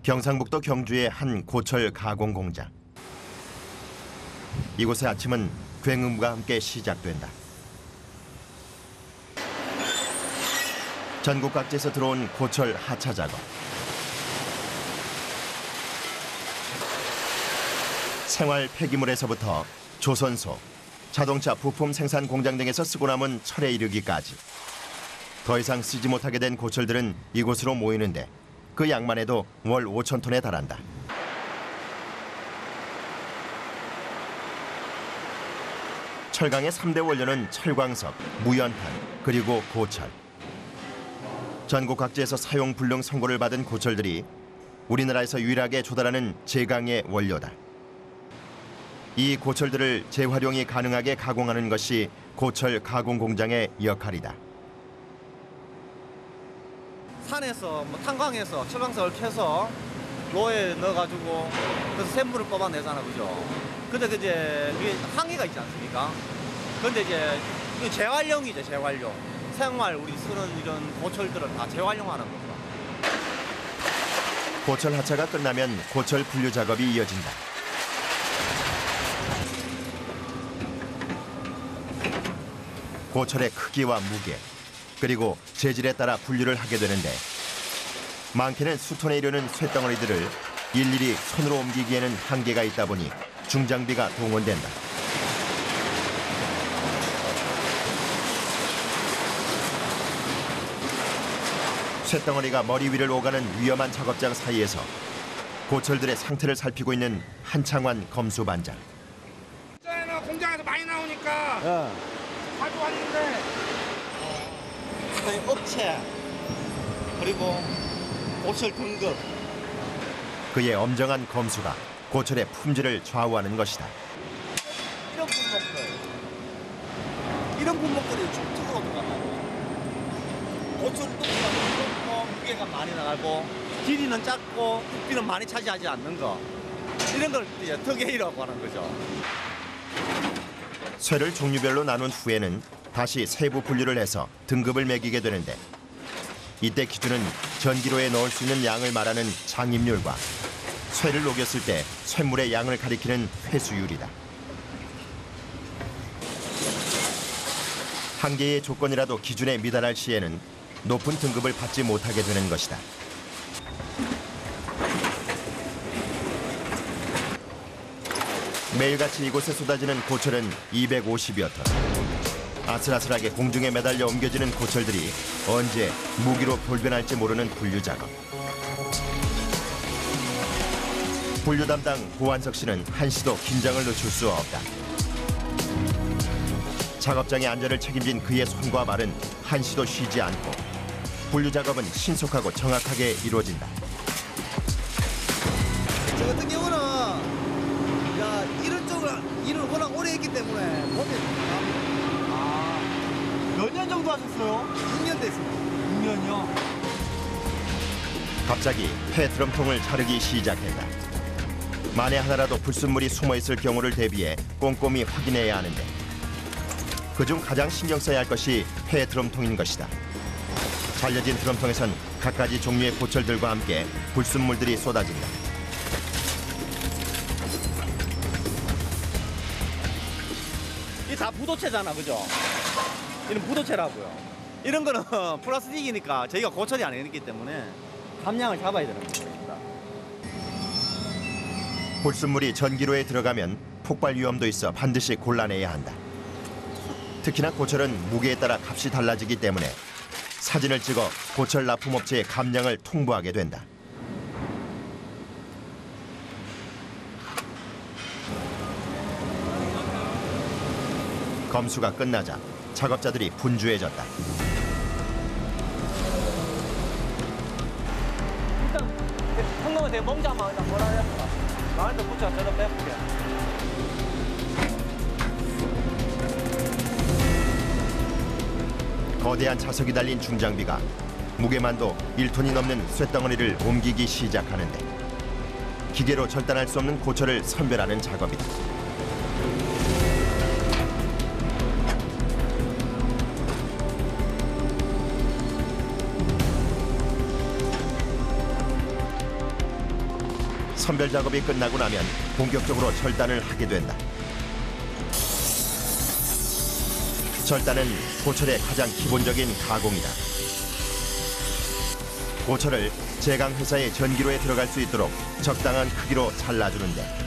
경상북도 경주의 한 고철 가공 공장. 이곳의 아침은 굉음과 함께 시작된다. 전국 각지에서 들어온 고철 하차 작업. 생활 폐기물에서부터 조선소, 자동차 부품 생산 공장 등에서 쓰고 남은 철에 이르기까지. 더 이상 쓰지 못하게 된 고철들은 이곳으로 모이는데 그 양만 해도 월 5,000톤에 달한다. 철강의 3대 원료는 철광석, 무연탄, 그리고 고철. 전국 각지에서 사용 불능 선고를 받은 고철들이 우리나라에서 유일하게 조달하는 제강의 원료다. 이 고철들을 재활용이 가능하게 가공하는 것이 고철 가공 공장의 역할이다. 산에서 탄광에서 철광석을 캐서 로에 넣어가지고 그래서 샘물을 뽑아내잖아, 그죠? 근데 이제 그게 항해가 있지 않습니까? 근데 이제 이거 재활용이죠, 재활용. 생활 우리 쓰는 이런 고철들을 다 재활용하는 거죠. 고철 하차가 끝나면 고철 분류 작업이 이어진다. 고철의 크기와 무게, 그리고 재질에 따라 분류를 하게 되는데 많게는 수톤에 이르는 쇳덩어리들을 일일이 손으로 옮기기에는 한계가 있다 보니 중장비가 동원된다. 쇳덩어리가 머리 위를 오가는 위험한 작업장 사이에서 고철들의 상태를 살피고 있는 한창환 검수반장. 공장에서 많이 나오니까 가져왔는데 저희 업체 그리고 고철 등급. 그의 엄정한 검수가 고철의 품질을 좌우하는 것이다. 이런 분목들이 촉촉하고 들어간다고. 고철도 뚜껑도 무게가 많이 나가고 길이는 작고 부피는 많이 차지하지 않는 거. 이런 걸 이제 특A라고 하는 거죠. 쇠를 종류별로 나눈 후에는 다시 세부 분류를 해서 등급을 매기게 되는데 이때 기준은 전기로에 넣을 수 있는 양을 말하는 장입률과 쇠를 녹였을 때 쇳물의 양을 가리키는 회수율이다. 한 개의 조건이라도 기준에 미달할 시에는 높은 등급을 받지 못하게 되는 것이다. 매일같이 이곳에 쏟아지는 고철은 250여 톤. 아슬아슬하게 공중에 매달려 옮겨지는 고철들이 언제 무기로 돌변할지 모르는 분류 작업. 분류 담당 고한석 씨는 한시도 긴장을 늦출 수 없다. 작업장의 안전을 책임진 그의 손과 발은 한시도 쉬지 않고 분류 작업은 신속하고 정확하게 이루어진다. 저 같은 경우는 이런 쪽을 일을 워낙 오래 했기 때문에 보면 몇 년 정도 하셨어요? 6년 됐습니다. 6년이요? 갑자기 폐드럼통을 자르기 시작했다. 만에 하나라도 불순물이 숨어있을 경우를 대비해 꼼꼼히 확인해야 하는데 그중 가장 신경 써야 할 것이 폐드럼통인 것이다. 잘려진 드럼통에선 갖가지 종류의 고철들과 함께 불순물들이 쏟아진다. 이 다 부도체잖아, 그죠? 이런 부도체라고요. 이런 거는 플라스틱이니까 저희가 고철이 아니기 때문에 함량을 잡아야 되는 겁니다. 불순물이 전기로에 들어가면 폭발 위험도 있어 반드시 골라내야 한다. 특히나 고철은 무게에 따라 값이 달라지기 때문에 사진을 찍어 고철 납품업체에 감량을 통보하게 된다. 검수가 끝나자 작업자들이 분주해졌다. 일단 성공은 내 멍자만 일단 뭐라 해야 될까? 나한테 붙여 저도 빼볼게. 거대한 자석이 달린 중장비가 무게만도 1톤이 넘는 쇳덩어리를 옮기기 시작하는데 기계로 절단할 수 없는 고철을 선별하는 작업이다. 선별 작업이 끝나고 나면 본격적으로 절단을 하게 된다. 절단은 고철의 가장 기본적인 가공이다. 고철을 제강 회사의 전기로에 들어갈 수 있도록 적당한 크기로 잘라주는데,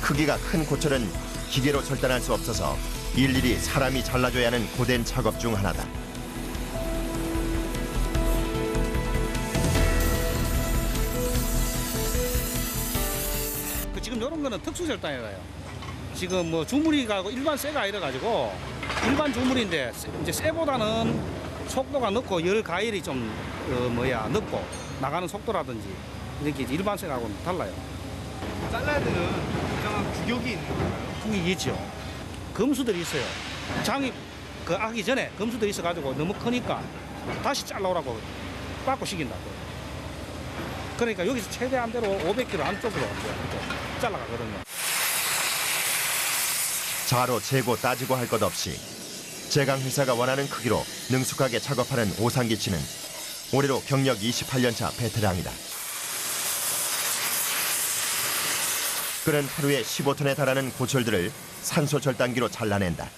크기가 큰 고철은 기계로 절단할 수 없어서 일일이 사람이 잘라줘야 하는 고된 작업 중 하나다. 지금 이런 거는 특수 절단이라요. 지금 뭐 주물이가 일반 쇠가 이래 가지고 일반 주물인데 이제 쇠보다는 속도가 늦고 열 가열이 좀 늦고 나가는 속도라든지 이렇게 일반 쇠하고는 달라요. 잘라야 되는 특정한 규격이 있는 건가요? 그게 있죠. 검수들이 있어요. 장이 하기 전에 검수들이 있어가지고 너무 크니까 다시 잘라오라고 깎고 시킨다고. 그러니까 여기서 최대한대로 500km 안쪽으로 잘라가거든요. 자로 재고 따지고 할 것 없이 제강 회사가 원하는 크기로 능숙하게 작업하는 오상기 씨는 올해로 경력 28년차 베테랑이다. 그는 하루에 15톤에 달하는 고철들을 산소 절단기로 잘라낸다.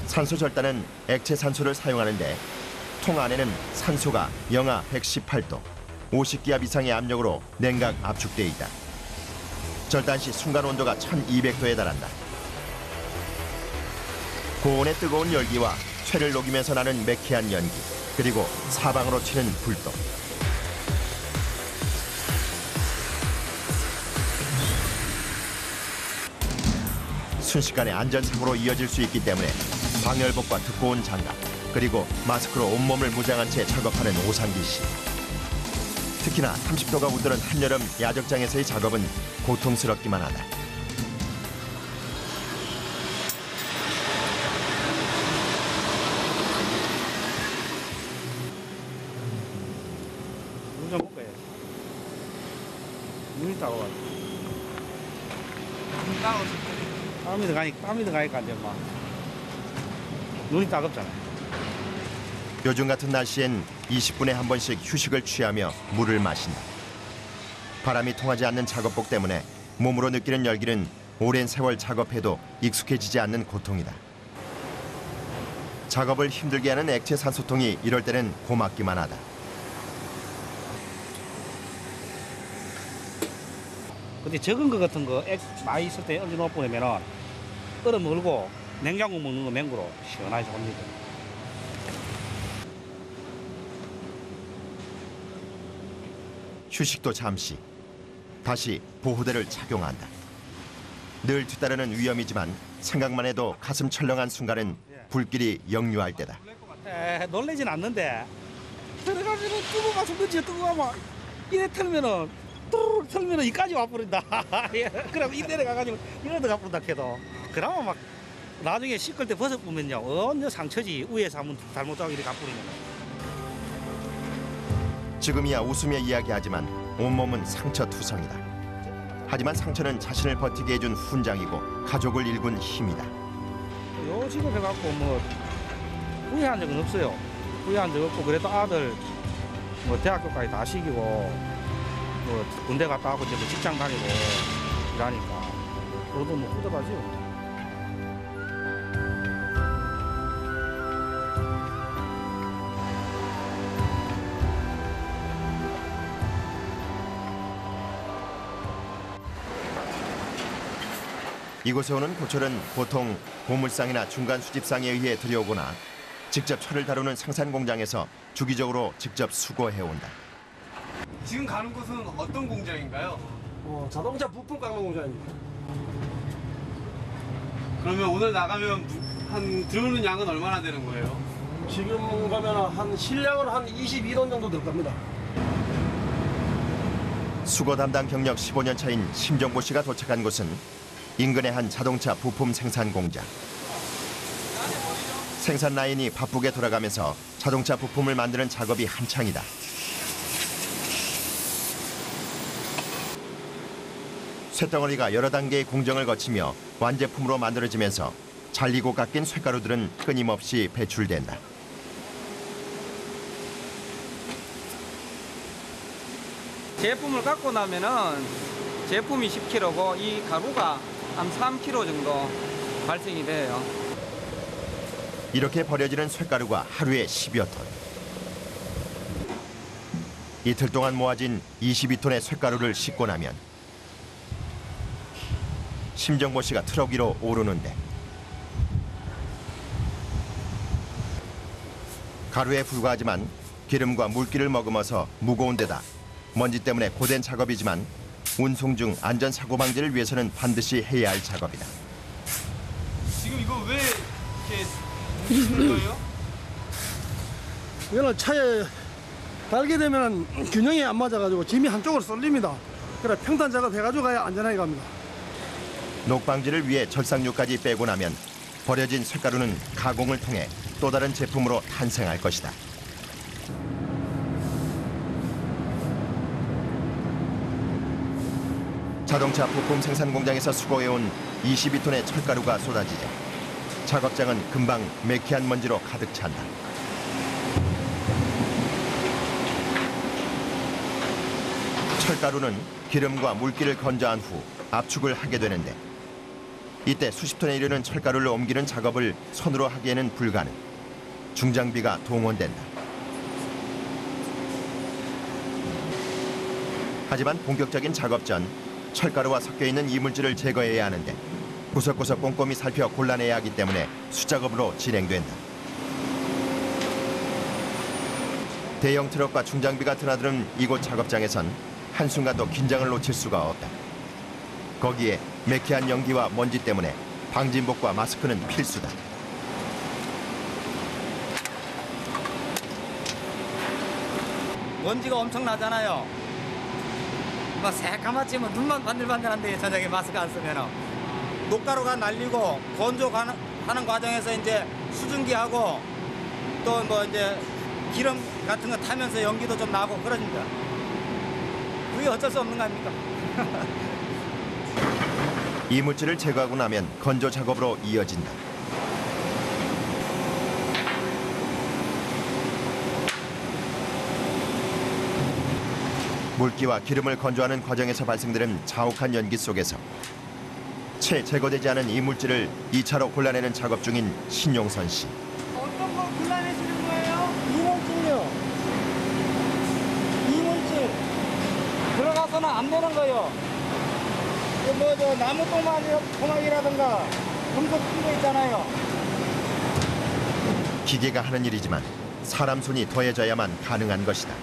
산소 절단은 액체 산소를 사용하는데 통 안에는 산소가 영하 118도, 50기압 이상의 압력으로 냉각 압축돼 있다. 절단 시 순간 온도가 1200도에 달한다. 고온의 뜨거운 열기와 쇠를 녹이면서 나는 매캐한 연기, 그리고 사방으로 튀는 불도. 순식간에 안전사고로 이어질 수 있기 때문에 방열복과 두꺼운 장갑, 그리고 마스크로 온몸을 무장한 채 작업하는 오상기 씨. 특히나 30도가 웃도는 한여름 야적장에서의 작업은 고통스럽기만 하다. 물 좀 먹어야지. 눈이 따가워. 땀이 들어가니까 이제 막 눈이 따갑잖아요. 요즘 같은 날씨엔 20분에 한 번씩 휴식을 취하며 물을 마신다. 바람이 통하지 않는 작업복 때문에 몸으로 느끼는 열기는 오랜 세월 작업해도 익숙해지지 않는 고통이다. 작업을 힘들게 하는 액체 산소통이 이럴 때는 고맙기만 하다. 근데 적은 거 같은 거 액 많이 있을 때 얹어 놓으면은 얼어 물고 냉장고 먹는 거 맹구로 시원하게 좋습니다. 휴식도 잠시. 다시 보호대를 착용한다. 늘 뒤따르는 위험이지만 생각만 해도 가슴 철렁한 순간은 불길이 역류할 때다. 놀라진 않는데 들어가면은 뜨거워 가서 던지 뜨거워 이래 털면은 뚜루룩 털면은 이까지 와버린다. 그럼 이 내려가가지고 이러다 가버린다 해도 그러면 막 나중에 씻을 때 벗어보면요 언제 상처지 위에서 한번 잘못하고 이렇게 가버리면. 지금이야 웃으며 이야기하지만 온몸은 상처투성이다. 하지만 상처는 자신을 버티게 해준 훈장이고 가족을 일군 힘이다. 요 직업 해갖고 뭐 후회한 적은 없어요. 후회한 적 없고 그래도 아들 뭐 대학교까지 다 시키고 뭐 군대 갔다 와고 이제 뭐 직장 다니고 이러니까 그래도 뭐 뿌듯하죠. 이곳에 오는 고철은 보통 고물상이나 중간 수집상에 의해 들여오거나 직접 철을 다루는 생산 공장에서 주기적으로 직접 수거해온다. 지금 가는 곳은 어떤 공장인가요? 자동차 부품 깎는 공장입니다. 그러면 오늘 나가면 한 들어오는 양은 얼마나 되는 거예요? 지금 가면 한 실량은 한 22톤 정도 될 겁니다. 수거 담당 경력 15년 차인 심정보 씨가 도착한 곳은 인근의 한 자동차 부품 생산 공장. 생산 라인이 바쁘게 돌아가면서 자동차 부품을 만드는 작업이 한창이다. 쇳덩어리가 여러 단계의 공정을 거치며 완제품으로 만들어지면서 잘리고 깎인 쇳가루들은 끊임없이 배출된다. 제품을 갖고 나면은 제품이 10kg고 이 가루가 한 3kg 정도 발생이 돼요. 이렇게 버려지는 쇳가루가 하루에 10여 톤. 이틀 동안 모아진 22톤의 쇳가루를 싣고 나면 심정보 씨가 트럭 위로 오르는데 가루에 불과하지만 기름과 물기를 머금어서 무거운 데다 먼지 때문에 고된 작업이지만 운송 중 안전사고 방지를 위해서는 반드시 해야 할 작업이다. 지금 이거 왜 이렇게 묻히는 거예요? 이거는 차에 달게 되면 균형이 안 맞아가지고 짐이 한쪽으로 쏠립니다. 그래 평탄 작업해가지고 가야 안전하게 갑니다. 녹방지를 위해 절삭류까지 빼고 나면 버려진 쇳가루는 가공을 통해 또 다른 제품으로 탄생할 것이다. 자동차 부품 생산 공장에서 수거해온 22톤의 철가루가 쏟아지자 작업장은 금방 매캐한 먼지로 가득 찬다. 철가루는 기름과 물기를 건조한 후 압축을 하게 되는데 이때 수십 톤에 이르는 철가루를 옮기는 작업을 손으로 하기에는 불가능. 중장비가 동원된다. 하지만 본격적인 작업 전 철가루와 섞여 있는 이물질을 제거해야 하는데 구석구석 꼼꼼히 살펴 골라내야 하기 때문에 수작업으로 진행된다. 대형 트럭과 중장비가 드나드는 이곳 작업장에선 한순간도 긴장을 놓칠 수가 없다. 거기에 매캐한 연기와 먼지 때문에 방진복과 마스크는 필수다. 먼지가 엄청 나잖아요. 막 새까맣지 뭐 눈만 반들반들한데 저녁에 마스크 안 쓰면은 녹가루가 날리고 건조하는 과정에서 이제 수증기하고 또 뭐 이제 기름 같은 거 타면서 연기도 좀 나고 그러니까 그게 어쩔 수 없는 거 아닙니까? 이물질을 제거하고 나면 건조 작업으로 이어진다. 물기와 기름을 건조하는 과정에서 발생되는 자욱한 연기 속에서 채 제거되지 않은 이물질을 2차로 골라내는 작업 중인 신용선 씨. 어떤 걸 골라내시는 거예요? 이물질요. 이물질 들어가서는 안 되는 거예요. 뭐저 나무 토막이라든가 금속 큰 거 있잖아요. 기계가 하는 일이지만 사람 손이 더해져야만 가능한 것이다.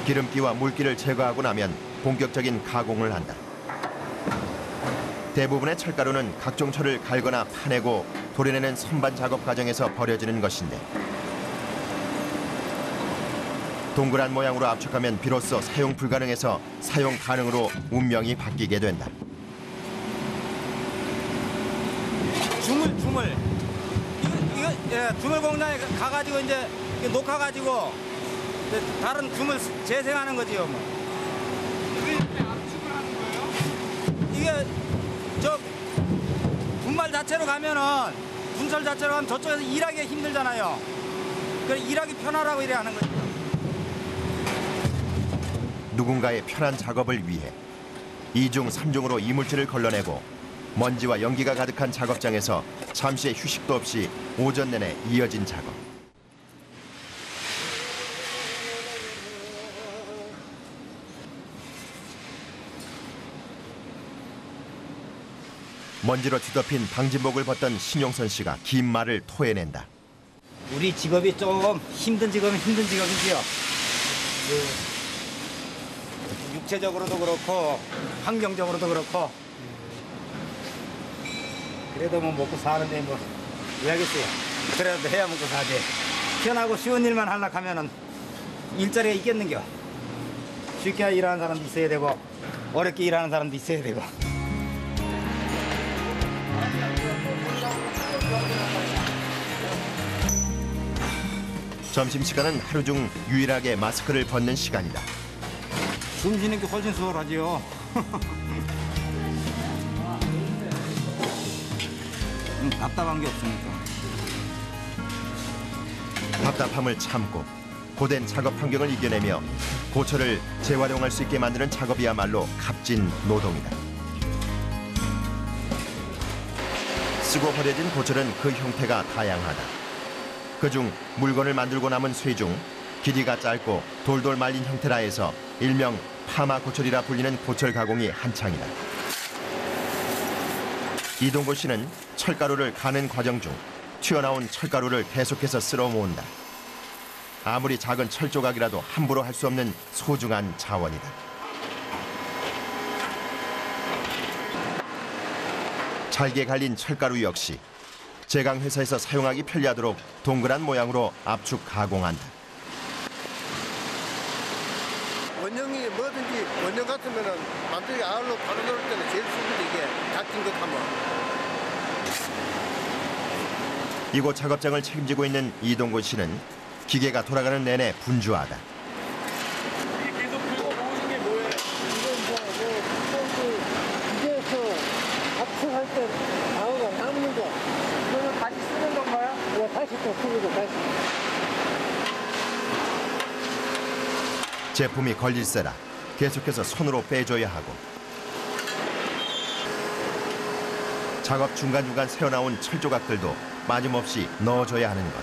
기름기와 물기를 제거하고 나면 본격적인 가공을 한다. 대부분의 철가루는 각종 철을 갈거나 파내고 도려내는 선반 작업 과정에서 버려지는 것인데 동그란 모양으로 압축하면 비로소 사용 불가능해서 사용 가능으로 운명이 바뀌게 된다. 주물 이거 예, 주물 공장에 가가지고 이제 녹아가지고 다른 주물 재생하는 거지요. 뭐. 왜 이렇게 압축을 하는 거예요? 이게 저 분말 자체로 가면은 분설 자체로 가면 저쪽에서 일하기 힘들잖아요. 그래 일하기 편하라고 이래 하는 거죠. 누군가의 편한 작업을 위해 2중, 3중으로 이물질을 걸러내고 먼지와 연기가 가득한 작업장에서 잠시의 휴식도 없이 오전 내내 이어진 작업. 먼지로 뒤덮인 방진복을 벗던 신용선 씨가 긴 말을 토해낸다. 우리 직업이 좀 힘든 직업이지요. 육체적으로도 그렇고 환경적으로도 그렇고 그래도 뭐 먹고 사는데 뭐 왜 하겠어요. 그래도 해야 먹고 사지. 편하고 쉬운 일만 하려고 하면은 일자리가 있겠는겨. 쉽게 일하는 사람도 있어야 되고 어렵게 일하는 사람도 있어야 되고. 점심시간은 하루 중 유일하게 마스크를 벗는 시간이다. 숨 쉬는 게 훨씬 수월하지요. 답답한 게 없으니까. 답답함을 참고 고된 작업 환경을 이겨내며 고철을 재활용할 수 있게 만드는 작업이야말로 값진 노동이다. 쓰고 버려진 고철은 그 형태가 다양하다. 그중 물건을 만들고 남은 쇠 중 길이가 짧고 돌돌 말린 형태라 해서 일명 파마 고철이라 불리는 고철 가공이 한창이다. 이동구 씨는 철가루를 가는 과정 중 튀어나온 철가루를 계속해서 쓸어 모은다. 아무리 작은 철 조각이라도 함부로 할 수 없는 소중한 자원이다. 잘게 갈린 철가루 역시 제강 회사에서 사용하기 편리하도록 동그란 모양으로 압축 가공한다. 원형이 뭐든지 원형 같으면은 만들기 아울로 바로 넣을 때는 제일 수분이 이게 닫힌 것 하면. 이곳 작업장을 책임지고 있는 이동구 씨는 기계가 돌아가는 내내 분주하다. 이게 계속 긁어 모으신 게 뭐예요? 이제서 압축할 때 방어가 남는 거. 이거는 다시 쓰는 건가요? 이거 다시 또 풀고 다시. 제품이 걸릴세라 계속해서 손으로 빼줘야 하고 작업 중간중간 새어나온 철 조각들도 빠짐없이 넣어줘야 하는 것.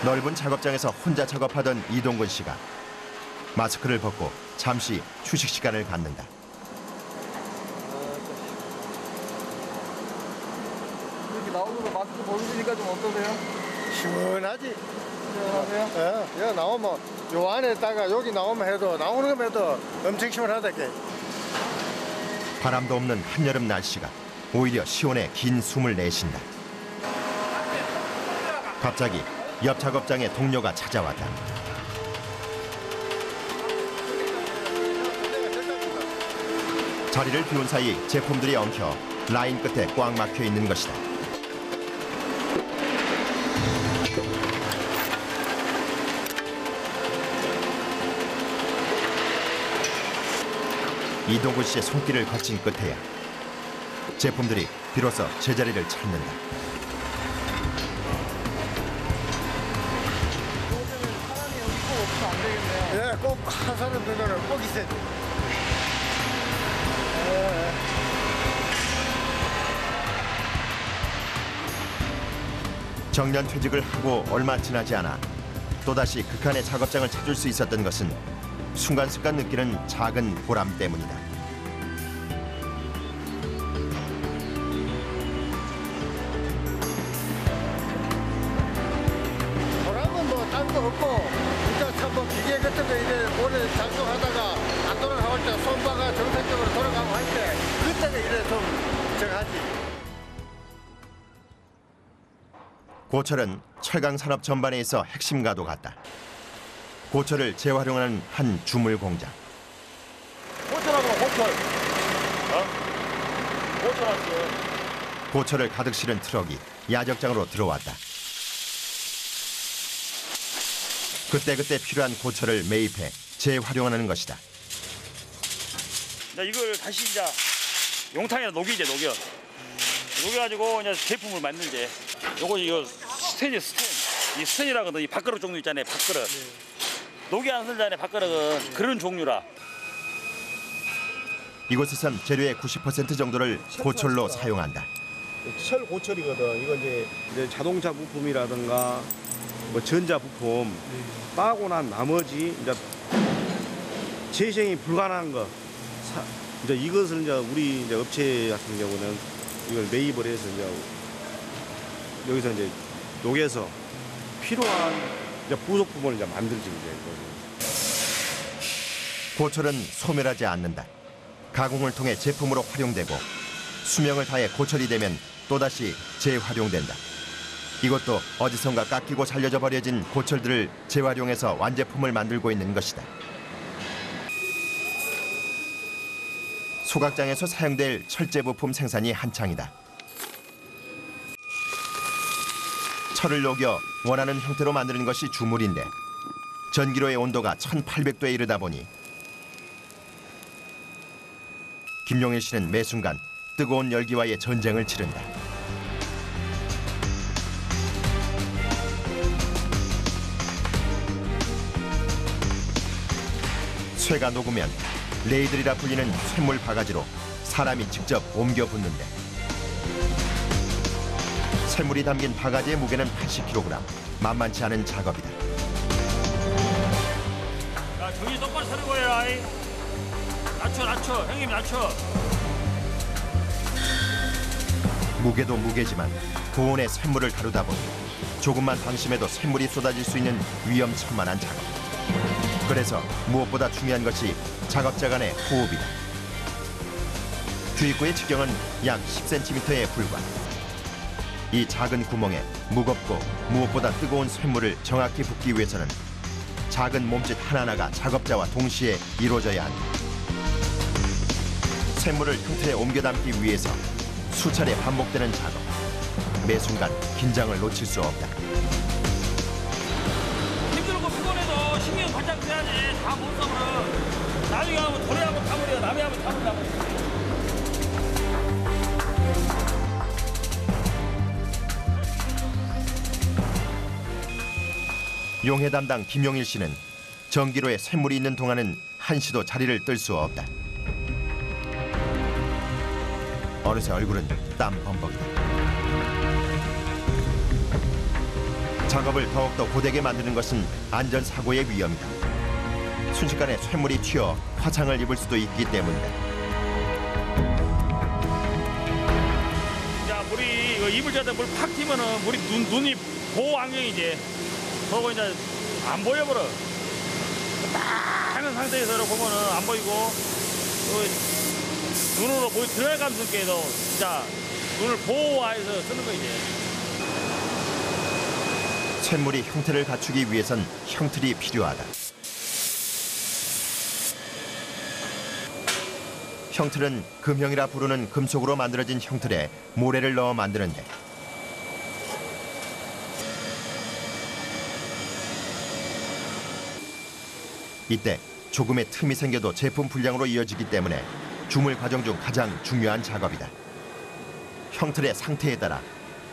넓은 작업장에서 혼자 작업하던 이동근 씨가 마스크를 벗고 잠시 휴식 시간을 갖는다. 이렇게 나오는 거 마스크 벗으시니까 좀 어떠세요? 시원하지? 시원하세요? 예, 여기 나오면 요 안에다가 여기 나오면 해도 나오는 거 해도 엄청 시원하다 게. 바람도 없는 한여름 날씨가 오히려 시원해 긴 숨을 내쉰다. 갑자기 옆 작업장에 동료가 찾아왔다. 자리를 비운 사이 제품들이 엉켜 라인 끝에 꽉 막혀 있는 것이다. 이동구 씨의 손길을 거친 끝에야 제품들이 비로소 제자리를 찾는다. 예, 꼭 한 사람 들면은 꼭 있어야 돼. 정년 퇴직을 하고 얼마 지나지 않아 또다시 극한의 작업장을 찾을 수 있었던 것은 순간순간 느끼는 작은 보람 때문이다. 보람은 뭐 딴 거 없고 진짜 참뭐 기계 같은 거 이래 오래 작동하다가 안 돌아갈 때 손바가 정상적으로 돌아가고 할 때 그때가 이래 좀 저거 하지. 고철은 철강 산업 전반에 있어 핵심가도 같다. 고철을 재활용하는 한 주물 공장. 고철하고 고철. 고철 왔어. 고철을 가득 실은 트럭이 야적장으로 들어왔다. 그때그때 필요한 고철을 매입해 재활용하는 것이다. 이걸 다시 이제 용탕에다 녹이제 녹여. 녹여가지고 이제 제품을 만들지. 이거 스텐이 스텐. 이 스텐이라거든. 이 밥그릇 종류 있잖아요. 밥그릇. 녹이 안 쓸잖아요. 밥그릇은 그런 종류라. 이곳에선 재료의 90% 정도를 고철로 사용한다. 철 고철이거든. 이건 이제 자동차 부품이라든가 뭐 전자 부품 빠고 난 나머지 이제 재생이 불가능한 거. 이제 이것을 이제 우리 이제 업체 같은 경우는 이걸 매입을 해서 이제 여기서 이제 녹여서 필요한 이제 부속품을 이제 만들지 이제. 고철은 소멸하지 않는다. 가공을 통해 제품으로 활용되고 수명을 다해 고철이 되면 또다시 재활용된다. 이것도 어디선가 깎이고 살려져 버려진 고철들을 재활용해서 완제품을 만들고 있는 것이다. 소각장에서 사용될 철제 부품 생산이 한창이다. 철을 녹여 원하는 형태로 만드는 것이 주물인데 전기로의 온도가 1800도에 이르다 보니 김용일 씨는 매 순간 뜨거운 열기와의 전쟁을 치른다. 쇠가 녹으면 레이들이라 불리는 쇳물 바가지로 사람이 직접 옮겨 붓는데 쇳물이 담긴 바가지의 무게는 80kg. 만만치 않은 작업이다. 야, 정신 똑바로 서는 거예요, 아이. 낮춰. 형님 낮춰. 무게도 무게지만 고온의 쇳물을 다루다 보니 조금만 방심해도 쇳물이 쏟아질 수 있는 위험천만한 작업. 그래서 무엇보다 중요한 것이 작업자 간의 호흡이다. 주입구의直径은 약 10cm에 불과. 이 작은 구멍에 무겁고 무엇보다 뜨거운 쇳물을 정확히 붓기 위해서는 작은 몸짓 하나하나가 작업자와 동시에 이루어져야 한다. 쇳물을 형틀에 옮겨 담기 위해서 수차례 반복되는 작업. 매 순간 긴장을 놓칠 수 없다. 힘들고 피곤해도 신경 바짝 써야지. 다 못 써버려. 나중에 하면 도래하고 타버려. 남이 하면 타버린다고. 용해 담당 김용일 씨는 전기로에 쇳물이 있는 동안은 한시도 자리를 뜰 수 없다. 어느새 얼굴은 땀 범벅이다. 작업을 더욱더 고되게 만드는 것은 안전사고의 위험이다. 순식간에 쇳물이 튀어 화상을 입을 수도 있기 때문이다. 자, 물이 이거 입을 자다 물 팍 튀면은 물이 눈이 보호 안경이지. 그러고 이제 안 보여버려. 딱 하는 상태에서 이렇게 보면은 안 보이고 눈으로 들어갈 감성께도 진짜 눈을 보호해서 쓰는 거지. 쇳물이 형태를 갖추기 위해선 형틀이 필요하다. 형틀은 금형이라 부르는 금속으로 만들어진 형틀에 모래를 넣어 만드는데 이때 조금의 틈이 생겨도 제품 불량으로 이어지기 때문에 주물 과정 중 가장 중요한 작업이다. 형틀의 상태에 따라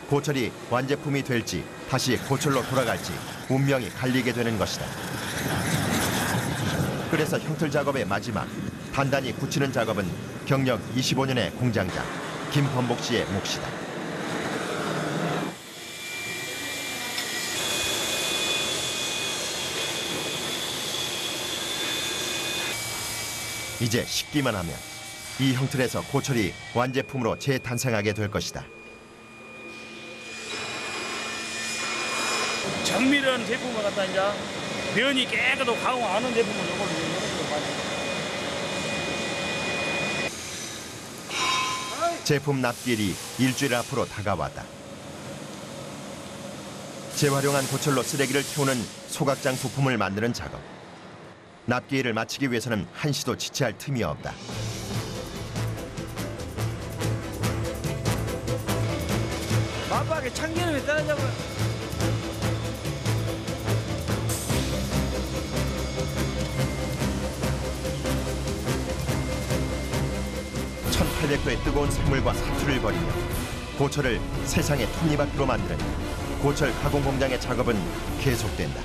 고철이 완제품이 될지 다시 고철로 돌아갈지 운명이 갈리게 되는 것이다. 그래서 형틀 작업의 마지막 단단히 굳히는 작업은 경력 25년의 공장장 김범복 씨의 몫이다. 이제 식기만 하면 이 형틀에서 고철이 완제품으로 재탄생하게 될 것이다. 정밀한 제품을 갖다 이제 면이 깨끗하고 가공 안 하는 제품을 이걸로 많이. 제품 납기일이 일주일 앞으로 다가왔다. 재활용한 고철로 쓰레기를 태우는 소각장 부품을 만드는 작업. 납기일을 마치기 위해서는 한시도 지체할 틈이 없다. 마박에 참기름이 떨어져버려. (1800도의) 뜨거운 샘물과 사투를 벌이며 고철을 세상의 톱니바퀴로 만드는 고철 가공 공장의 작업은 계속된다.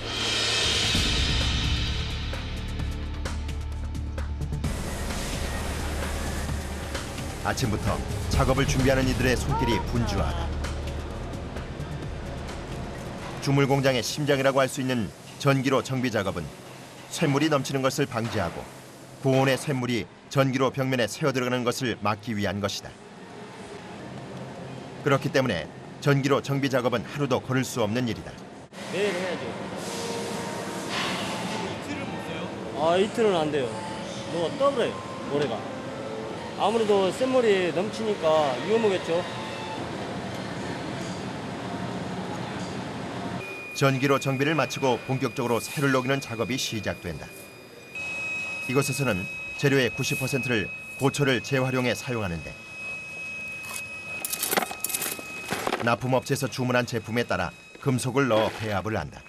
아침부터 작업을 준비하는 이들의 손길이 분주하다. 주물 공장의 심장이라고 할 수 있는 전기로 정비 작업은 쇳물이 넘치는 것을 방지하고 고온의 쇳물이 전기로 벽면에 새어 들어가는 것을 막기 위한 것이다. 그렇기 때문에 전기로 정비 작업은 하루도 거를 수 없는 일이다. 매일 해야죠. 이틀은 못 써요? 아, 이틀은 안 돼요. 뭐가 떠버려요, 모래가. 아무래도 쇳물이 넘치니까 위험하겠죠. 전기로 정비를 마치고 본격적으로 새를 녹이는 작업이 시작된다. 이곳에서는 재료의 90%를 고철을 재활용해 사용하는데 납품업체에서 주문한 제품에 따라 금속을 넣어 배합을 한다.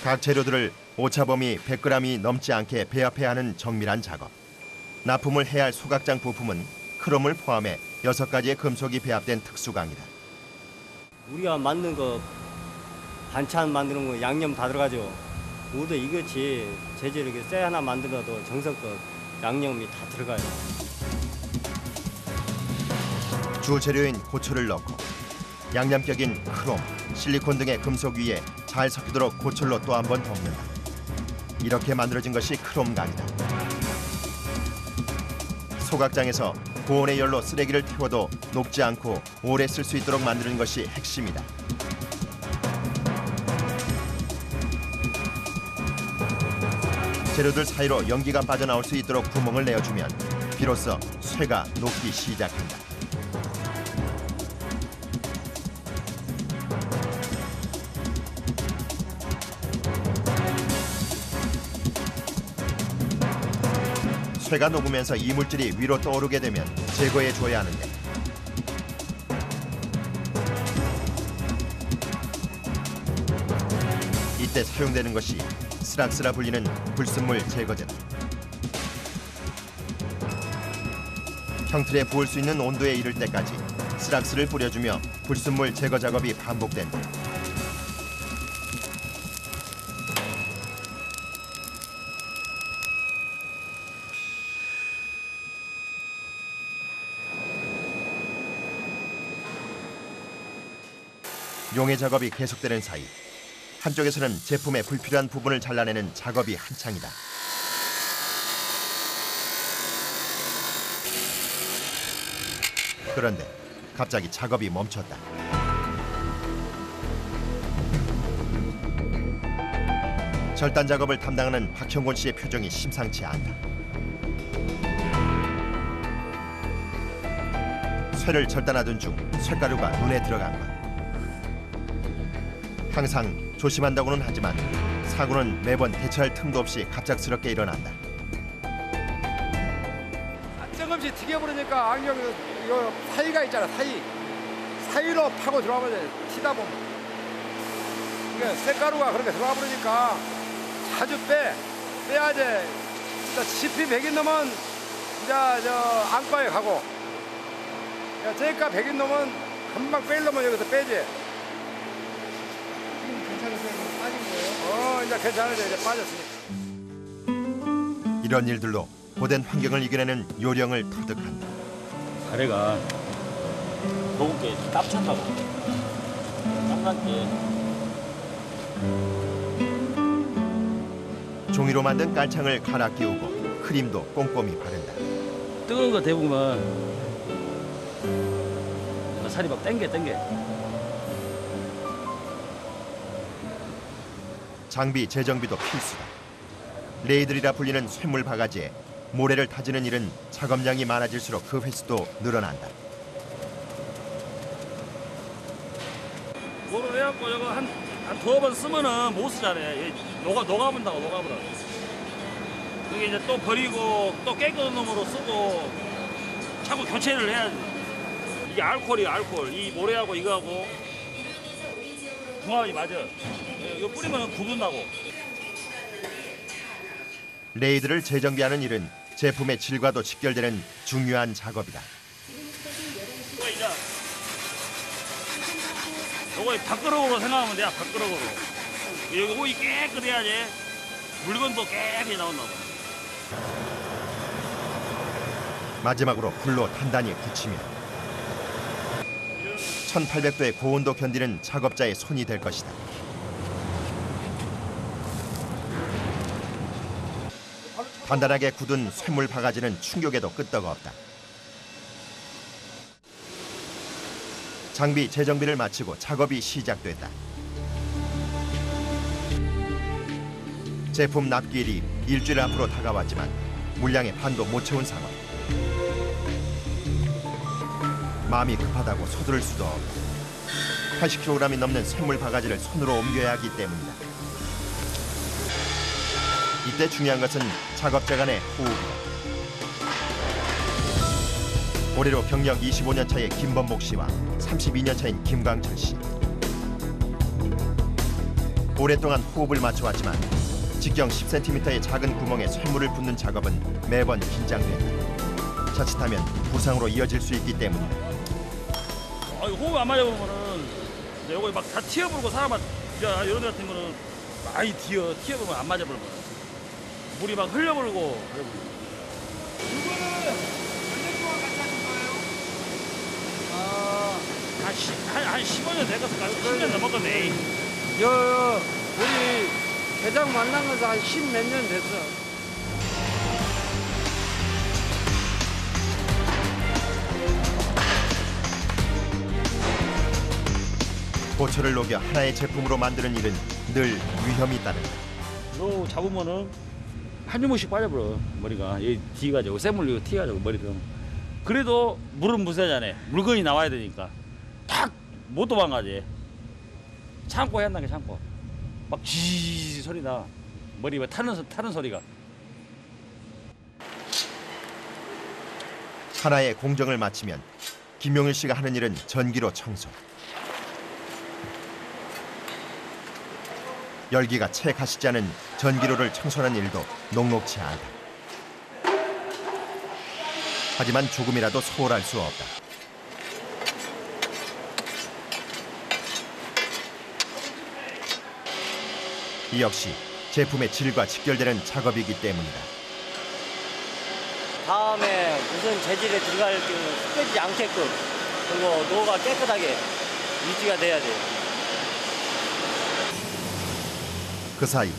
각 재료들을 오차범위 100g이 넘지 않게 배합해야 하는 정밀한 작업. 납품을 해야 할 소각장 부품은 크롬을 포함해 6가지의 금속이 배합된 특수강이다. 우리가 만든 거 반찬 만드는 거 양념 다 들어가죠. 우리도 이것이 재질 이렇게 쇠 하나 만들어도 정성껏 양념이 다 들어가요. 주 재료인 고철을 넣고 양념격인 크롬, 실리콘 등의 금속 위에 잘 섞이도록 고철로 또 한 번 덮는다. 이렇게 만들어진 것이 크롬강이다. 소각장에서 고온의 열로 쓰레기를 태워도 녹지 않고 오래 쓸 수 있도록 만드는 것이 핵심이다. 재료들 사이로 연기가 빠져나올 수 있도록 구멍을 내어주면 비로소 쇠가 녹기 시작한다. 쇠가 녹으면서 이물질이 위로 떠오르게 되면 제거해줘야 하는데 이때 사용되는 것이 스락스라 불리는 불순물 제거제다. 형틀에 부을 수 있는 온도에 이를 때까지 스락스를 뿌려주며 불순물 제거 작업이 반복된다. 용해 작업이 계속되는 사이 한쪽에서는 제품의 불필요한 부분을 잘라내는 작업이 한창이다. 그런데 갑자기 작업이 멈췄다. 절단 작업을 담당하는 박형곤 씨의 표정이 심상치 않다. 쇠를 절단하던 중 쇠가루가 눈에 들어간 것. 항상 조심한다고는 하지만 사고는 매번 대처할 틈도 없이 갑작스럽게 일어난다. 조금씩 튀겨버리니까 안경 이거 사이가 있잖아, 사이로 파고 들어가면 튀다 보면 그러니까 쇳가루가 그렇게 들어가 버리니까 자주 빼야지. 진짜 CP 100인 놈은 이제 안과에 가고 저희가 100인 놈은 금방 빼려면 여기서 빼지. 이제 괜찮아져. 이제 빠졌으니까. 이런 일들로 고된 환경을 이겨내는 요령을 터득한다. 가래가 먹을게 땀찬다고. 땀났게. 종이로 만든 깔창을 갈아 끼우고 크림도 꼼꼼히 바른다. 뜨거운 거 대보면 살이 막 땡겨. 장비 재정비도 필수다. 레이들이라 불리는 쇳물 바가지에 모래를 타지는 일은 작업량이 많아질수록 그 횟수도 늘어난다. 뭐를 해갖고 이거 한 두어 번 쓰면은 못 쓰잖아요. 녹아본다고. 그게 이제 또 버리고 또 깨끗한 놈으로 쓰고 자꾸 교체를 해야지. 이게 알코올이에요, 알코올. 이 모래하고 이거하고 궁합이 맞아. 이거 뿌리면 굳는다고. 레이드를 재정비하는 일은 제품의 질과도 직결되는 중요한 작업이다. 요거 밥그릇으로 생각하면 돼. 밥그릇으로. 여기 오이 깨끗해야지 물건도 깨끗이 나온다고. 마지막으로 불로 단단히 굳히며 1800도의 고온도 견디는 작업자의 손이 될 것이다. 단단하게 굳은 쇳물 바가지는 충격에도 끄떡 없다. 장비 재정비를 마치고 작업이 시작됐다. 제품 납기일이 일주일 앞으로 다가왔지만 물량의 반도 못 채운 상황. 마음이 급하다고 서두를 수도 없고 80kg이 넘는 쇳물 바가지를 손으로 옮겨야 하기 때문이다. 이때 중요한 것은 작업자 간의 호흡이다. 올해로 경력 25년 차의 김범복 씨와 32년 차인 김광철 씨. 오랫동안 호흡을 맞춰왔지만 직경 10cm의 작은 구멍에 쇳물을 붓는 작업은 매번 긴장된다. 자칫하면 부상으로 이어질 수 있기 때문이다. 호흡 안 맞아보면은 요거 막 다 튀어버리고 사람 이런 데 같은 거는 많이 튀어버리면 안 맞아버리면 물이 막 흘려버리고 그래. 한 15년 됐겠을까요? 10년 넘었겠네. 우리 회장 만난 것은 한 10몇 년 됐어. 고철을 녹여 하나의 제품으로 만드는 일은 늘 위험이 따른다. 너 잡으면은 한 주먹씩 빠져버려 머리가. 이 뒤가지고 쇠물 튀가지고 머리를. 그래도 물은 무쇠잖아. 물건이 나와야 되니까 탁 못 도망가지. 참고 해야 한다는 게 참고. 막 지지지 소리 나. 머리 왜 타는 소리가. 하나의 공정을 마치면 김용일 씨가 하는 일은 전기로 청소. 열기가 채 가시지 않은 전기로를 청소하는 일도 녹록치 않다. 하지만 조금이라도 소홀할 수 없다. 이 역시 제품의 질과 직결되는 작업이기 때문이다. 다음에 무슨 재질에 들어갈 그 습해지지 않게끔 그리고 노가 깨끗하게 유지가 돼야 돼요. 그 사이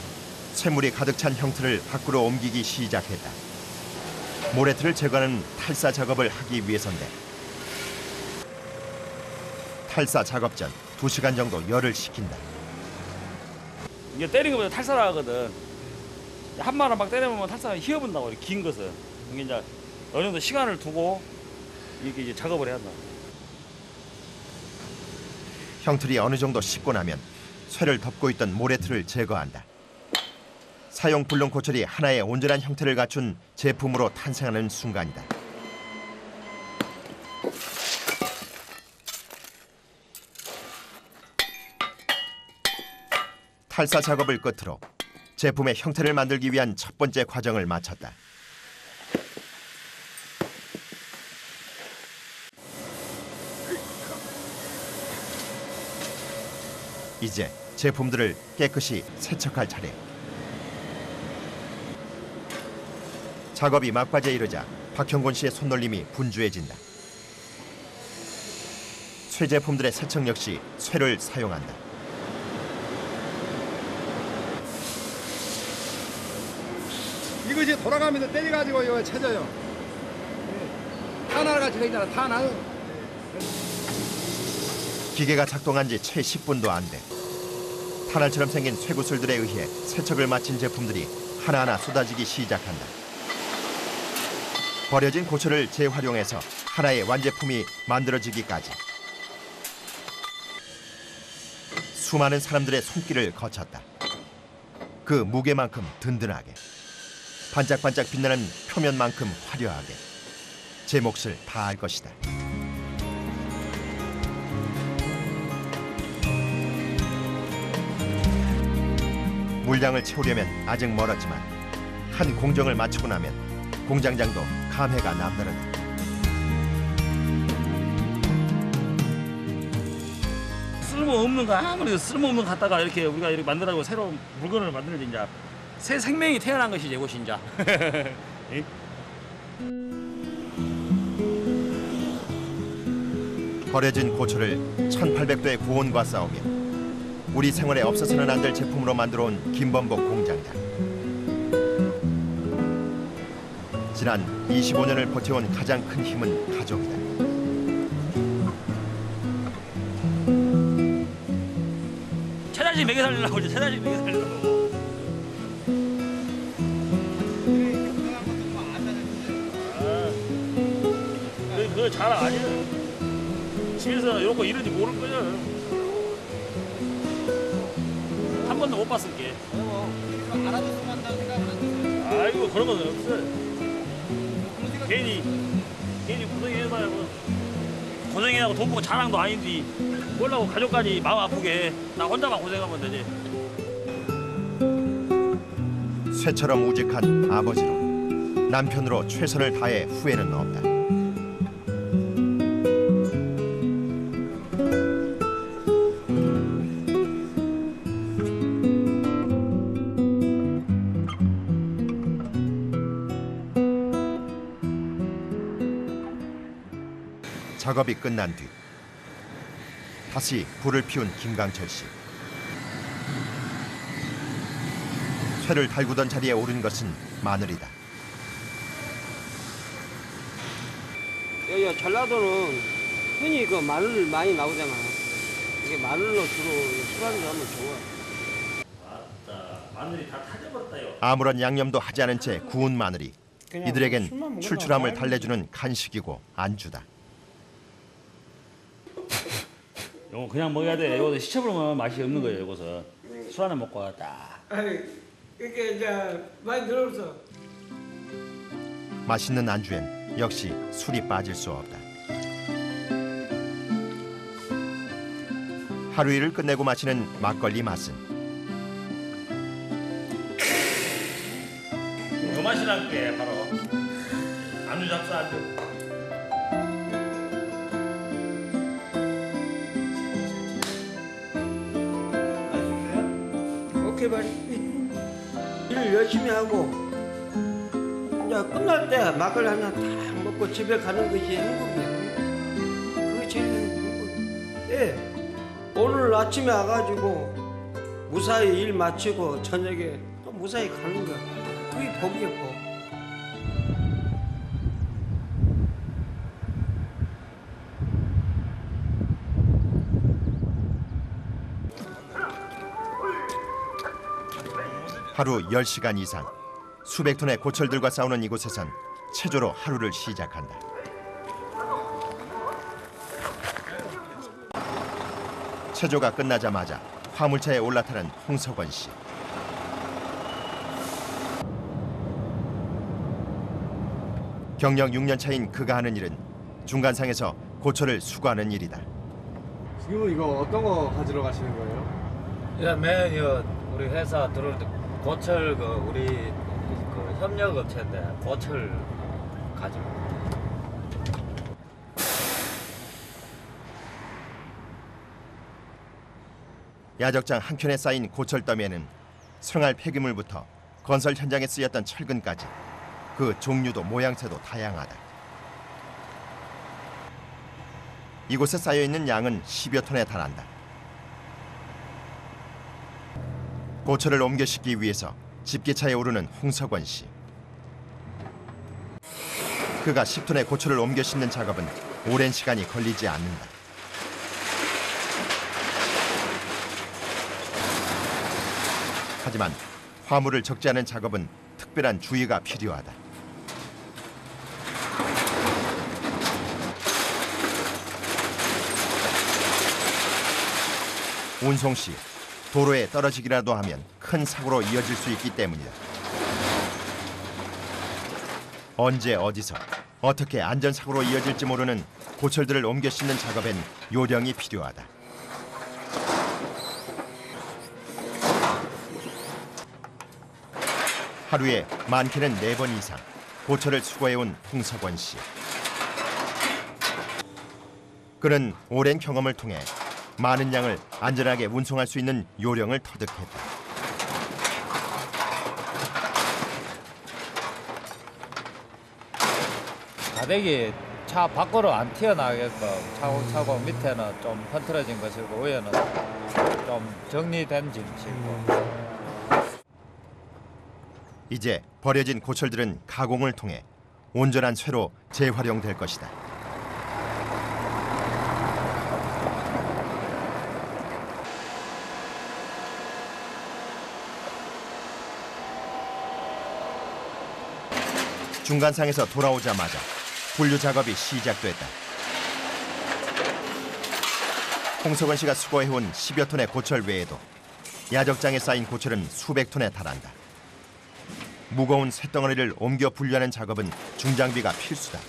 쇳물이 가득 찬 형틀을 밖으로 옮기기 시작했다. 모래틀을 제거하는 탈사 작업을 하기 위해서인데 탈사 작업 전 2시간 정도 열을 식힌다. 이게 때리는 것보다 탈사를 하거든. 한 마리 막 때려보면 탈사가 휘어본다고 이렇게 긴 것은. 이게 이제 어느 정도 시간을 두고 이렇게 이제 작업을 해야 한다. 형틀이 어느 정도 식고 나면 쇠를 덮고 있던 모래틀을 제거한다. 사용 불능 고철이 하나의 온전한 형태를 갖춘 제품으로 탄생하는 순간이다. 탈사 작업을 끝으로 제품의 형태를 만들기 위한 첫 번째 과정을 마쳤다. 이제 제품들을 깨끗이 세척할 차례. 작업이 막바지에 이르자 박형곤 씨의 손놀림이 분주해진다. 쇠 제품들의 세척 역시 쇠를 사용한다. 이것이 돌아가면서 때려가지고 이거 쳐져요. 탄알 같이 생겼잖아, 탄알. 기계가 작동한 지 채 10분도 안 돼. 탄알처럼 생긴 쇠구슬들에 의해 세척을 마친 제품들이 하나하나 쏟아지기 시작한다. 버려진 고철을 재활용해서 하나의 완제품이 만들어지기까지 수많은 사람들의 손길을 거쳤다. 그 무게만큼 든든하게, 반짝반짝 빛나는 표면만큼 화려하게 제 몫을 다할 것이다. 물량을 채우려면 아직 멀었지만 한 공정을 마치고 나면 공장장도 감회가 남다르다. 쓸모없는 거 아무리 쓸모없는 거 갖다가 이렇게 우리가 이렇게 만들어가지고 새로운 물건을 만드는 이제 새 생명이 태어난 것이 이것이 이제. 버려진 고철을 1800도의 고온과 싸우며 우리 생활에 없어서는 안 될 제품으로 만들어온 김범복 공장장. 지난 25년을 버텨온 가장 큰 힘은 가족이다. 처자식 먹여 살리려고 이제 처자식 먹여 살리려고. 그거 잘 아냐. 집에서 이런 거 이런지 모를 거야. 한 번도 못 봤을게. 알아줬으면 한다고 생각은 안 드세요? 아이고 그런 건 없어. 괜히 고생해봐야 뭐. 고생해하고 돈 벌고 자랑도 아닌데 뭘라고 가족까지 마음 아프게 나 혼자만 고생하면 되지. 쇠처럼 우직한 아버지로 남편으로 최선을 다해 후회는 없다. 작업이 끝난 뒤 다시 불을 피운 김강철 씨. 쇠를 달구던 자리에 오른 것은 마늘이다. 여기 전라도는 흔히 그 마늘 많이 나오잖아. 이게 마늘로 주로 술안주 하면 좋아. 맞다. 마늘이 다 타져버렸다요. 아무런 양념도 하지 않은 채 구운 마늘이 이들에겐 출출함을 달래주는 간식이고 안주다. 요거 그냥 먹어야 돼. 요거 시쳐버리면 맛이 없는 거예요. 요거서 술 하나 먹고 딱. 이게 이제 많이 늘었어. 맛있는 안주엔 역시 술이 빠질 수 없다. 하루 일을 끝내고 마시는 막걸리 맛은 그 맛이란 게 바로 안주 잡수 안주. 오케이 말. 일 열심히 하고 이제 끝날 때 막걸리 하나 딱 먹고 집에 가는 것이 행복이야. 그게 제일 행복. 예. 오늘 아침에 와가지고 무사히 일 마치고 저녁에 또 무사히 가는 거. 그게 복이야 복. 하루 10시간 이상 수백 톤의 고철들과 싸우는 이곳에선 체조로 하루를 시작한다. 체조가 끝나자마자 화물차에 올라타는 홍석원 씨. 경력 6년 차인 그가 하는 일은 중간상에서 고철을 수거하는 일이다. 지금은 이거 어떤 거 가지러 가시는 거예요? 예, 매일 우리 회사 들어올 때 고철 우리 협력업체인데 고철 가지고. 야적장 한켠에 쌓인 고철 더미에는 생활 폐기물부터 건설 현장에 쓰였던 철근까지 그 종류도 모양새도 다양하다. 이곳에 쌓여있는 양은 10여 톤에 달한다. 고철을 옮겨 싣기 위해서 집게차에 오르는 홍석원 씨. 그가 10톤의 고철을 옮겨 싣는 작업은 오랜 시간이 걸리지 않는다. 하지만 화물을 적지 않은 작업은 특별한 주의가 필요하다. 운송 시 도로에 떨어지기라도 하면 큰 사고로 이어질 수 있기 때문이다. 언제 어디서 어떻게 안전사고로 이어질지 모르는 고철들을 옮겨 싣는 작업엔 요령이 필요하다. 하루에 많게는 4번 이상 고철을 수거해온 홍석원 씨. 그는 오랜 경험을 통해 많은 양을 안전하게 운송할 수 있는 요령을 터득했다. 가닥이 차 밖으로 안 튀어나가게끔 차곡차곡 밑에는 좀 흐트러진 것이고 위에는 좀 정리된 짐치고. 이제 버려진 고철들은 가공을 통해 온전한 쇠로 재활용될 것이다. 중간상에서 돌아오자마자 분류 작업이 시작됐다. 홍석원 씨가 수거해온 10여 톤의 고철 외에도 야적장에 쌓인 고철은 수백 톤에 달한다. 무거운 쇳덩어리를 옮겨 분류하는 작업은 중장비가 필수다.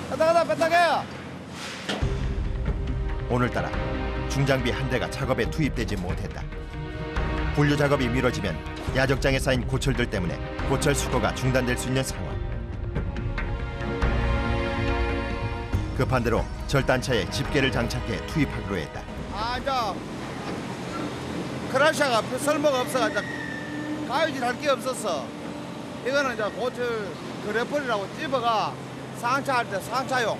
가다 뺐다게. 오늘따라 중장비 한 대가 작업에 투입되지 못했다. 분류 작업이 미뤄지면 야적장에 쌓인 고철들 때문에 고철 수거가 중단될 수 있는 상황. 급한 대로 절단차에 집게를 장착해 투입하기로 했다. 이제 크라샤가 쓸모가 없어가지고 가위질 할 게 없었어. 이거는 이제 고철 그래퍼리라고 집어가 상차할 때 상차용.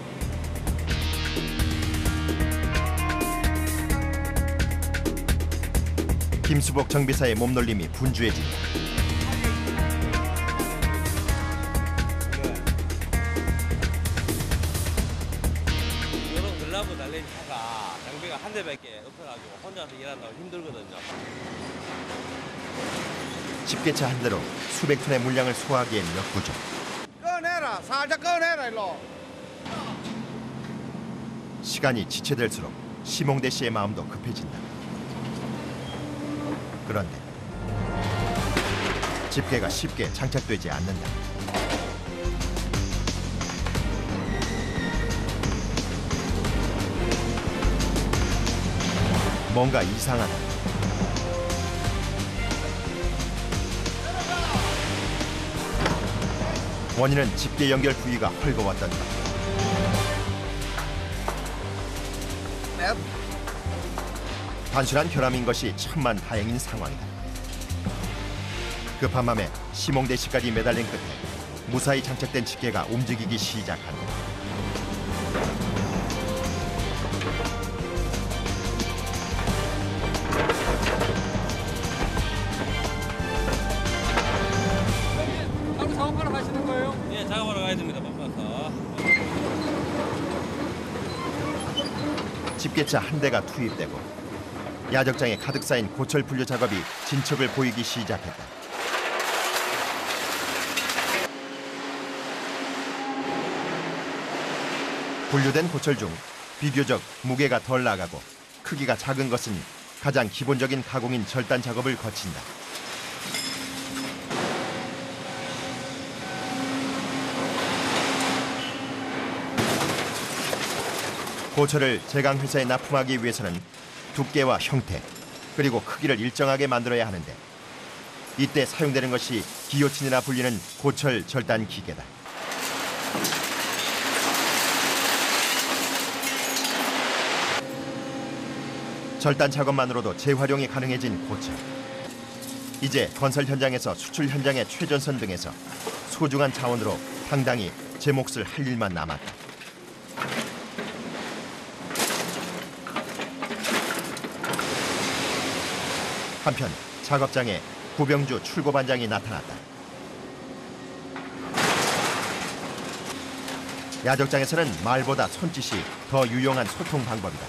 김수복 정비사의 몸놀림이 분주해진다. 이런 글라브 달린 차가 장비가 한 대밖에 없어가지고 혼자서 일한다고 힘들거든요. 집게차 한 대로 수백 톤의 물량을 소화하기엔 역부족. 꺼내라, 살짝 꺼내라 일로. 시간이 지체될수록 심홍대 씨의 마음도 급해진다. 그런데 집게가 쉽게 장착되지 않는다. 뭔가 이상하다. 원인은 집게 연결 부위가 헐거웠던가. 단순한 결함인 것이 천만 다행인 상황이다. 급한 맘에 심홍대 씨까지 매달린 끝에 무사히 장착된 집게가 움직이기 시작한다. 바로 작업하러 가시는 거예요? 예, 작업하러 가야 됩니다. 바빠서. 집게차 한 대가 투입되고 야적장에 가득 쌓인 고철 분류 작업이 진척을 보이기 시작했다. 분류된 고철 중 비교적 무게가 덜 나가고 크기가 작은 것은 가장 기본적인 가공인 절단 작업을 거친다. 고철을 제강 회사에 납품하기 위해서는 두께와 형태, 그리고 크기를 일정하게 만들어야 하는데 이때 사용되는 것이 기요틴이라 불리는 고철 절단 기계다. 절단 작업만으로도 재활용이 가능해진 고철. 이제 건설 현장에서 수출 현장의 최전선 등에서 소중한 자원으로 당당히 제 몫을 할 일만 남았다. 한편 작업장에 구병주 출고반장이 나타났다. 야적장에서는 말보다 손짓이 더 유용한 소통 방법이다.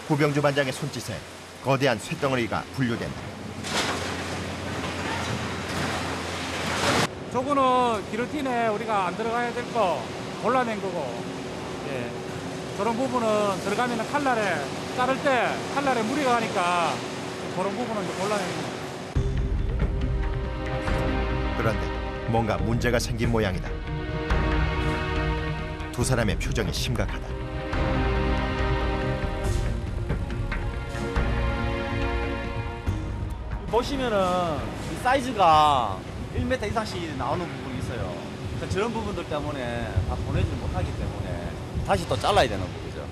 구병주 반장의 손짓에 거대한 쇳덩어리가 분류된다. 저거는 기르틴에 우리가 안 들어가야 될 거 골라낸 거고, 예. 저런 부분은 들어가면 칼날에 자를 때 칼날에 무리가 가니까 그런 부분은 이제 골라내는 거예요. 그런데 뭔가 문제가 생긴 모양이다. 두 사람의 표정이 심각하다. 보시면은 이 사이즈가 1m 이상씩 나오는 부분이 있어요. 그러니까 저런 부분들 때문에 다 보내지 못하기 때문에 다시 또 잘라야 되는 거죠.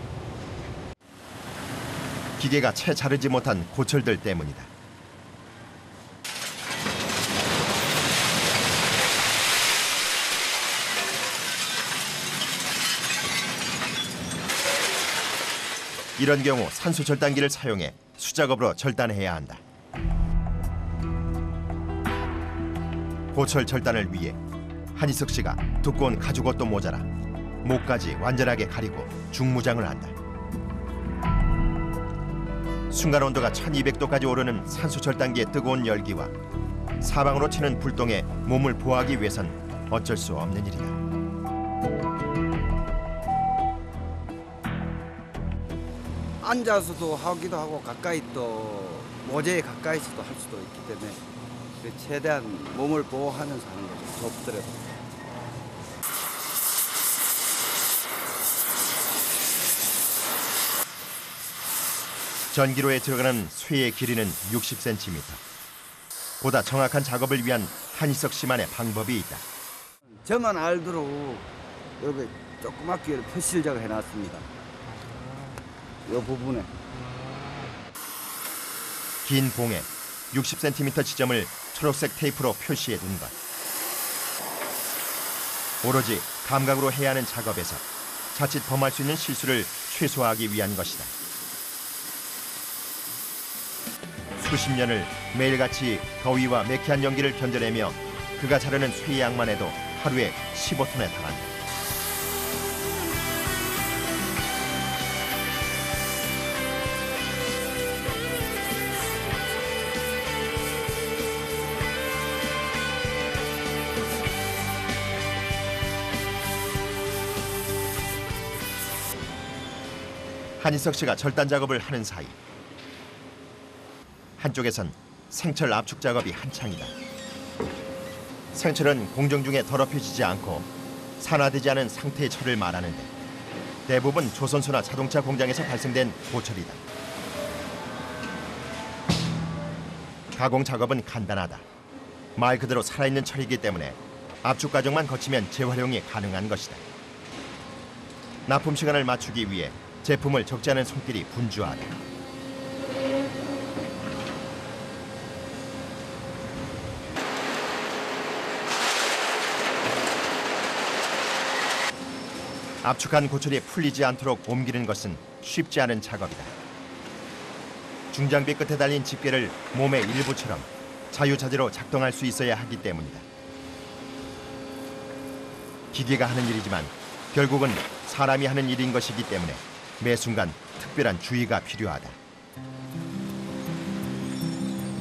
기계가 채 자르지 못한 고철들 때문이다. 이런 경우 산소 절단기를 사용해 수작업으로 절단해야 한다. 고철 절단을 위해 한희석 씨가 두꺼운 가죽옷도 모자라 목까지 완전하게 가리고 중무장을 한다. 순간 온도가 1200도까지 오르는 산소 절단기의 뜨거운 열기와 사방으로 튀는 불똥에 몸을 보호하기 위해선 어쩔 수 없는 일이다. 앉아서도 하기도 하고 가까이 또 모재에 가까이서도 할 수도 있기 때문에 최대한 몸을 보호하면서 하는 거죠. 좁더라도. 전기로에 들어가는 쇠의 길이는 60cm. 보다 정확한 작업을 위한 한희석 씨만의 방법이 있다. 저만 알도록 여기 조그맣게 표시를 해놨습니다. 이 부분에. 긴 봉에 60cm 지점을 초록색 테이프로 표시해 둔 것. 오로지 감각으로 해야 하는 작업에서 자칫 범할 수 있는 실수를 최소화하기 위한 것이다. 수십 년을 매일같이 더위와 매캐한 연기를 견뎌내며 그가 자르는 쇠 양만 해도 하루에 15톤에 달한다. 한희석 씨가 절단 작업을 하는 사이 한쪽에선 생철 압축 작업이 한창이다. 생철은 공정 중에 더럽혀지지 않고 산화되지 않은 상태의 철을 말하는데 대부분 조선소나 자동차 공장에서 발생된 고철이다. 가공 작업은 간단하다. 말 그대로 살아있는 철이기 때문에 압축 과정만 거치면 재활용이 가능한 것이다. 납품 시간을 맞추기 위해 제품을 적지 않은 손길이 분주하다. 압축한 고철이 풀리지 않도록 옮기는 것은 쉽지 않은 작업이다. 중장비 끝에 달린 집게를 몸의 일부처럼 자유자재로 작동할 수 있어야 하기 때문이다. 기계가 하는 일이지만 결국은 사람이 하는 일인 것이기 때문에 매 순간 특별한 주의가 필요하다.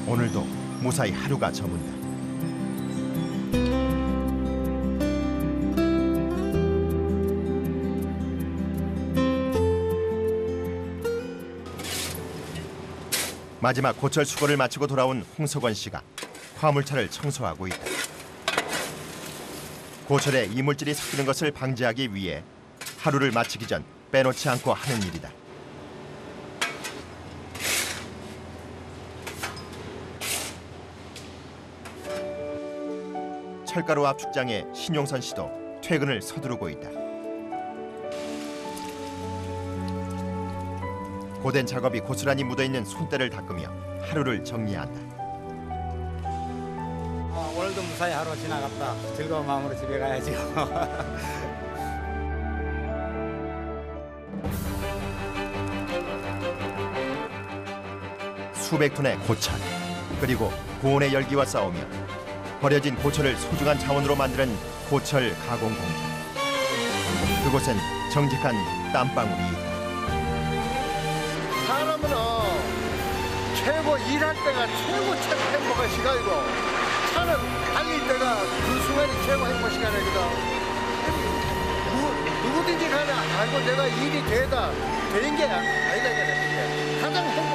오늘도 무사히 하루가 저문다. 마지막 고철 수거를 마치고 돌아온 홍석원 씨가 화물차를 청소하고 있다. 고철에 이물질이 섞이는 것을 방지하기 위해 하루를 마치기 전 빼놓지 않고 하는 일이다. 철가루 압축장의 신용선 씨도 퇴근을 서두르고 있다. 고된 작업이 고스란히 묻어있는 손때를 닦으며 하루를 정리한다. 오늘도 무사히 하루 지나갔다. 즐거운 마음으로 집에 가야죠. 수백 톤의 고철, 그리고 고온의 열기와 싸우며 버려진 고철을 소중한 자원으로 만드는 고철 가공 공장. 그곳엔 정직한 땀방울이 있다. 사람은 최고 일할 때가 최고 행복한 시간이고 차는 달릴 때가 그 순간이 최고 행복한 시간이거든. 누구든지 간에 알고 내가 일이 되는 게 아니다. 가장 행복한